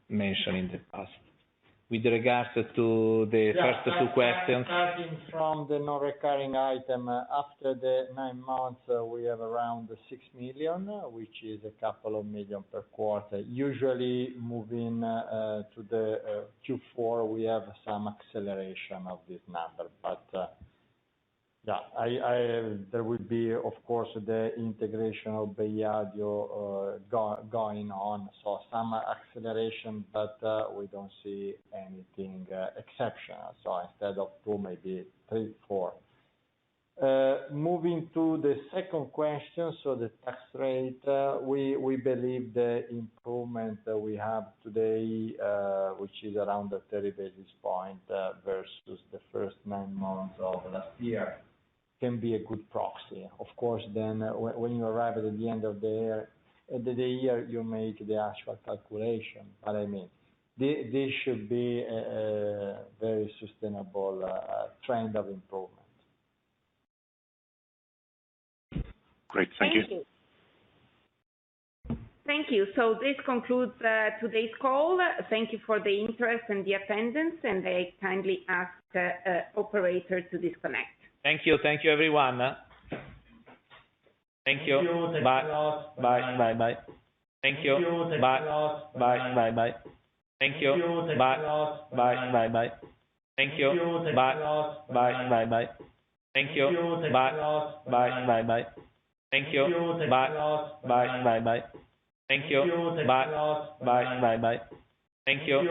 mentioned in the past. With regards to the first 2 questions. Starting from the non-recurring item, after the 9 months, we have around 6 million, which is a couple of million per quarter. Usually moving to the Q4, we have some acceleration of this number, but yeah, there will be, of course, the integration of Bay Audio going on, so some acceleration, but we don't see anything exceptional. So instead of 2, maybe 3, 4. Moving to the second question, so the tax rate, we believe the improvement that we have today, which is around the 30 basis point versus the first 9 months of last year, can be a good proxy. Of course, then when you arrive at the end of the year, of the year you make the actual calculation. But I mean, this should be a very sustainable trend of improvement. Great, thank you. Thank you. So this concludes today's call. Thank you for the interest and the attendance, and I kindly ask the operator to disconnect. Thank you everyone. Thank you. Bye. Bye. Bye. Thank you. Bye. Bye. Bye. Thank you. Bye. Bye. Bye. Thank you. Bye. Bye. Bye. Thank you. Bye. Bye. Bye. Thank you. Bye. Bye. Bye. Thank you. Bye. Bye. Bye. Thank you.